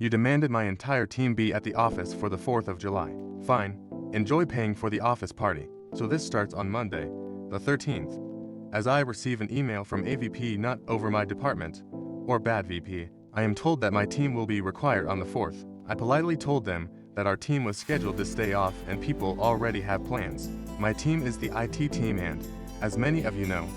You demanded my entire team be at the office for the 4th of July. Fine. Enjoy paying for the office party. So this starts on Monday, the 13th. As I receive an email from a VP not over my department, or bad VP, I am told that my team will be required on the 4th. I politely told them that our team was scheduled to stay off and people already have plans. My team is the IT team and, as many of you know,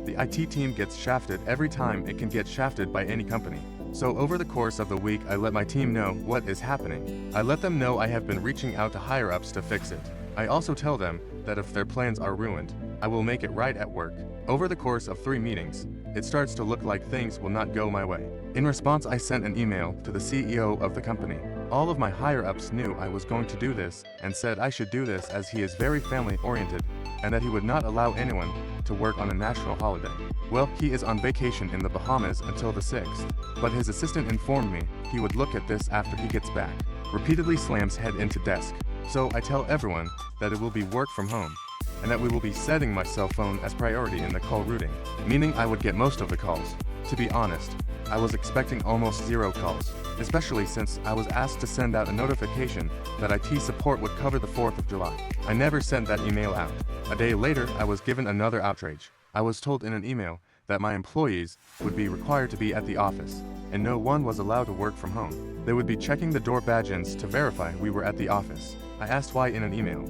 the IT team gets shafted every time it can get shafted by any company. So over the course of the week I let my team know what is happening. I let them know I have been reaching out to higher-ups to fix it. I also tell them that if their plans are ruined, I will make it right at work. Over the course of 3 meetings, it starts to look like things will not go my way. In response, I sent an email to the CEO of the company. All of my higher-ups knew I was going to do this and said I should do this as he is very family-oriented and that he would not allow anyone to work on a national holiday. Well, he is on vacation in the Bahamas until the 6th, but his assistant informed me he would look at this after he gets back. Repeatedly slams head into desk. So I tell everyone that it will be work from home, and that we will be setting my cell phone as priority in the call routing, meaning I would get most of the calls. To be honest, I was expecting almost 0 calls, especially since I was asked to send out a notification that IT support would cover the 4th of July. I never sent that email out. A day later, I was given another outrage. I was told in an email that my employees would be required to be at the office, and no one was allowed to work from home. They would be checking the door badge-ins to verify we were at the office. I asked why in an email,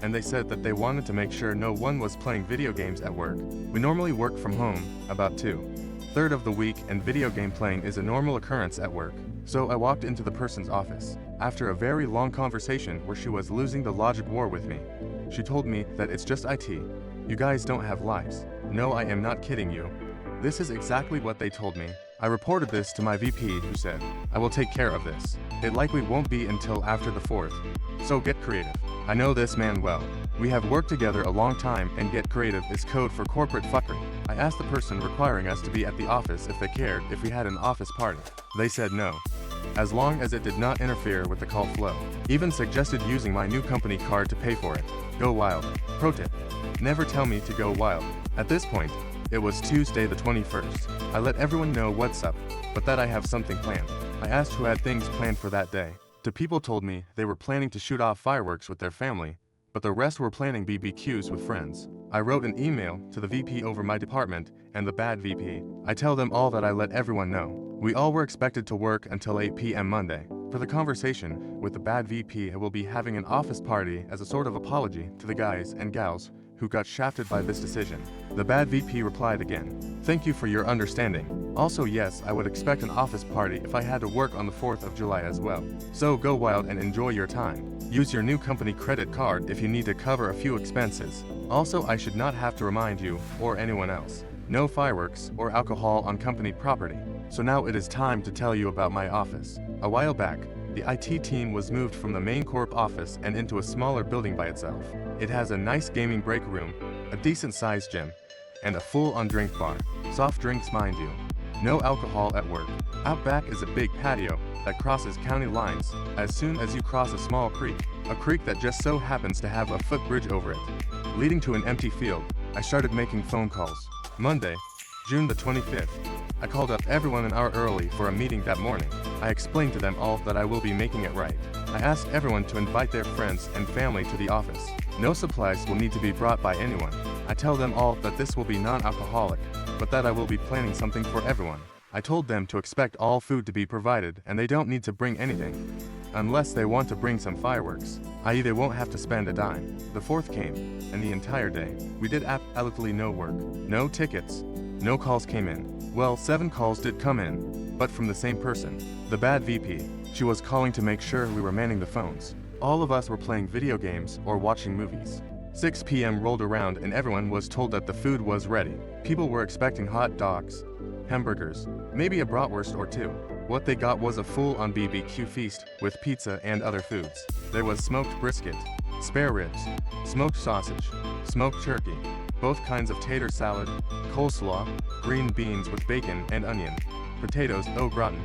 and they said that they wanted to make sure no one was playing video games at work. We normally work from home about 2/3 of the week, and video game playing is a normal occurrence at work. So I walked into the person's office. After a very long conversation where she was losing the logic war with me, she told me that it's just IT. You guys don't have lives. No, I am not kidding you. This is exactly what they told me. I reported this to my VP, who said, I will take care of this. It likely won't be until after the 4th. So get creative. I know this man well. We have worked together a long time, and get creative is code for corporate fuckery. I asked the person requiring us to be at the office if they cared if we had an office party. They said no, as long as it did not interfere with the call flow. Even suggested using my new company card to pay for it. Go wild. Pro tip: never tell me to go wild. At this point, it was Tuesday the 21st. I let everyone know what's up, but that I have something planned. I asked who had things planned for that day. The people told me they were planning to shoot off fireworks with their family, but the rest were planning BBQs with friends. I wrote an email to the VP over my department and the bad VP. I tell them all that I let everyone know. We all were expected to work until 8 p.m. Monday. For the conversation with the bad VP, I will be having an office party as a sort of apology to the guys and gals who got shafted by this decision. The bad VP replied again, thank you for your understanding. Also, yes, I would expect an office party if I had to work on the 4th of July as well. So go wild and enjoy your time. Use your new company credit card if you need to cover a few expenses. Also, I should not have to remind you, or anyone else, no fireworks or alcohol on company property. So now it is time to tell you about my office. A while back, the IT team was moved from the main corp office and into a smaller building by itself. It has a nice gaming break room, a decent-sized gym, and a full-on drink bar. Soft drinks, mind you. No alcohol at work. Out back is a big patio that crosses county lines as soon as you cross a small creek. A creek that just so happens to have a footbridge over it, leading to an empty field. I started making phone calls. Monday, June the 25th. I called up everyone an hour early for a meeting that morning. I explained to them all that I will be making it right. I asked everyone to invite their friends and family to the office. No supplies will need to be brought by anyone. I tell them all that this will be non-alcoholic, but that I will be planning something for everyone. I told them to expect all food to be provided and they don't need to bring anything, unless they want to bring some fireworks, i.e. they won't have to spend a dime. The 4th came, and the entire day, we did absolutely no work. No tickets. No calls came in. Well, 7 calls did come in, but from the same person. The bad VP. She was calling to make sure we were manning the phones. All of us were playing video games or watching movies. 6 p.m. rolled around and everyone was told that the food was ready. People were expecting hot dogs, hamburgers, maybe a bratwurst or 2. What they got was a full-on BBQ feast with pizza and other foods. There was smoked brisket, spare ribs, smoked sausage, smoked turkey, both kinds of tater salad, coleslaw, green beans with bacon and onion, potatoes au gratin,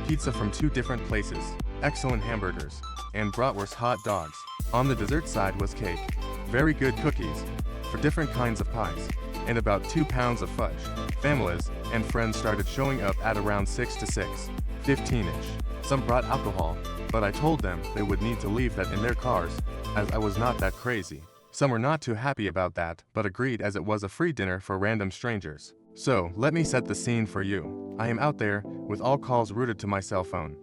pizza from 2 different places, excellent hamburgers, and bratwurst hot dogs. On the dessert side was cake, very good cookies, for different kinds of pies, and about 2 pounds of fudge. Families and friends started showing up at around 6 to 6:15-ish. Some brought alcohol, but I told them they would need to leave that in their cars, as I was not that crazy. Some were not too happy about that, but agreed as it was a free dinner for random strangers. So, let me set the scene for you. I am out there, with all calls routed to my cell phone.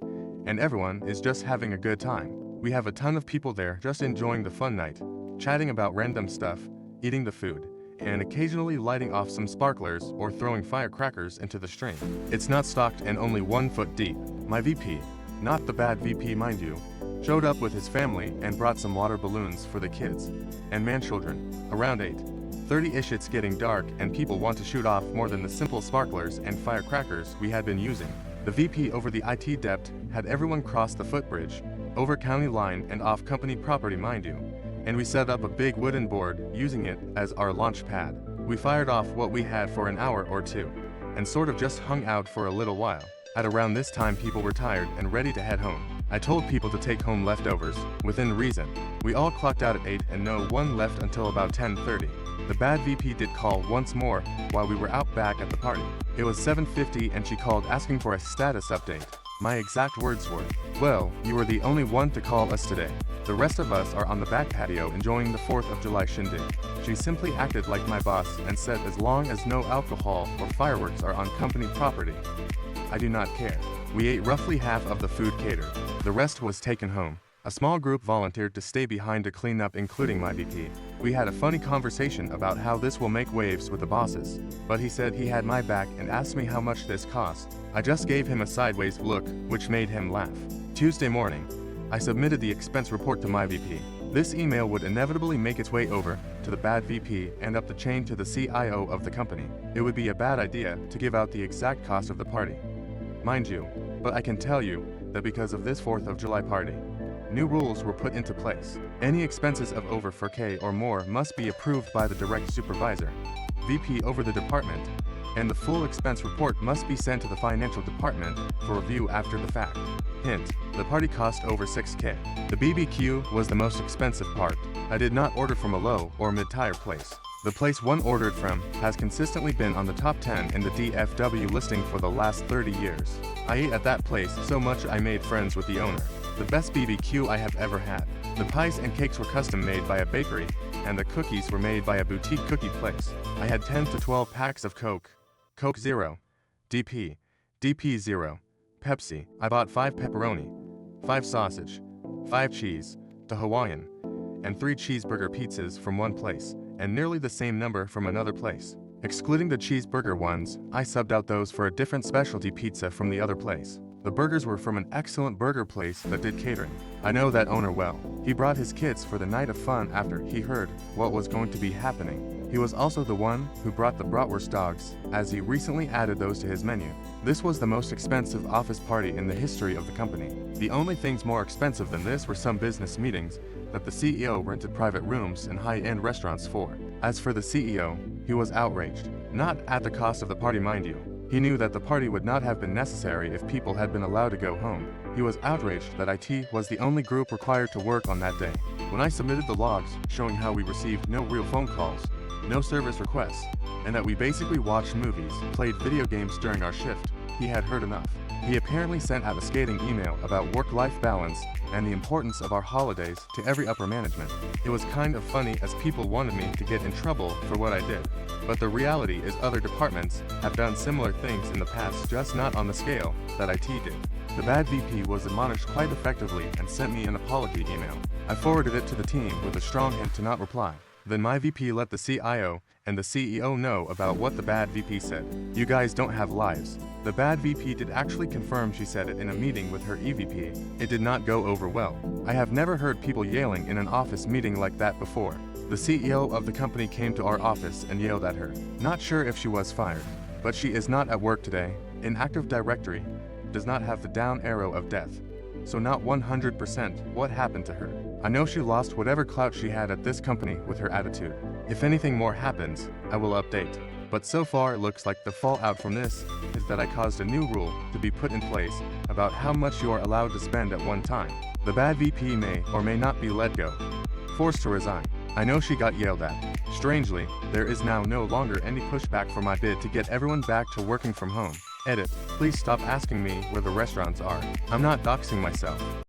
And everyone is just having a good time. We have a ton of people there just enjoying the fun night, chatting about random stuff, eating the food, and occasionally lighting off some sparklers or throwing firecrackers into the stream. It's not stocked and only 1 foot deep. My VP, not the bad VP mind you, showed up with his family and brought some water balloons for the kids and man-children. Around 8:30-ish it's getting dark and people want to shoot off more than the simple sparklers and firecrackers we had been using. The VP over the IT depth had everyone cross the footbridge, over county line and off company property mind you, and we set up a big wooden board using it as our launch pad. We fired off what we had for an hour or two, and sort of just hung out for a little while. At around this time people were tired and ready to head home. I told people to take home leftovers, within reason. We all clocked out at 8 and no one left until about 10:30. The bad VP did call once more while we were out back at the party. It was 7:50 and she called asking for a status update. My exact words were, "Well, you were the only one to call us today. The rest of us are on the back patio enjoying the 4th of July shindig." She simply acted like my boss and said as long as no alcohol or fireworks are on company property, I do not care. We ate roughly half of the food catered. The rest was taken home. A small group volunteered to stay behind to clean up, including my VP. We had a funny conversation about how this will make waves with the bosses, but he said he had my back and asked me how much this cost. I just gave him a sideways look, which made him laugh. Tuesday morning, I submitted the expense report to my VP. This email would inevitably make its way over to the bad VP and up the chain to the CIO of the company. It would be a bad idea to give out the exact cost of the party, mind you, but I can tell you that because of this 4th of July party, new rules were put into place. Any expenses of over 4K or more must be approved by the direct supervisor, VP over the department, and the full expense report must be sent to the financial department for review after the fact. Hint, the party cost over 6K. The BBQ was the most expensive part. I did not order from a low or mid-tier place. The place one ordered from has consistently been on the top 10 in the DFW listing for the last 30 years. I ate at that place so much I made friends with the owner. The best BBQ I have ever had. The pies and cakes were custom made by a bakery, and the cookies were made by a boutique cookie place. I had 10 to 12 packs of Coke, Coke Zero, DP, DP Zero, Pepsi. I bought 5 pepperoni, 5 sausage, 5 cheese, the Hawaiian, and 3 cheeseburger pizzas from one place, and nearly the same number from another place. Excluding the cheeseburger ones, I subbed out those for a different specialty pizza from the other place. The burgers were from an excellent burger place that did catering. I know that owner well. He brought his kids for the night of fun after he heard what was going to be happening. He was also the one who brought the bratwurst dogs, as he recently added those to his menu. This was the most expensive office party in the history of the company. The only things more expensive than this were some business meetings that the CEO rented private rooms and high-end restaurants for. As for the CEO, he was outraged. Not at the cost of the party, mind you. He knew that the party would not have been necessary if people had been allowed to go home. He was outraged that IT was the only group required to work on that day. When I submitted the logs showing how we received no real phone calls, no service requests, and that we basically watched movies, played video games during our shift, he had heard enough. He apparently sent out a scathing email about work-life balance and the importance of our holidays to every upper management. It was kind of funny as people wanted me to get in trouble for what I did. But the reality is other departments have done similar things in the past, just not on the scale that IT did. The bad VP was admonished quite effectively and sent me an apology email. I forwarded it to the team with a strong hint to not reply. Then my VP let the CIO and the CEO know about what the bad VP said. You guys don't have lives. The bad VP did actually confirm she said it in a meeting with her EVP. It did not go over well. I have never heard people yelling in an office meeting like that before. The CEO of the company came to our office and yelled at her. Not sure if she was fired, but she is not at work today. In Active Directory does not have the down arrow of death, so not 100% what happened to her. I know she lost whatever clout she had at this company with her attitude. If anything more happens, I will update. But so far it looks like the fallout from this is that I caused a new rule to be put in place about how much you are allowed to spend at one time. The bad VP may or may not be let go, forced to resign. I know she got yelled at. Strangely, there is now no longer any pushback for my bid to get everyone back to working from home. Edit. Please stop asking me where the restaurants are. I'm not doxing myself.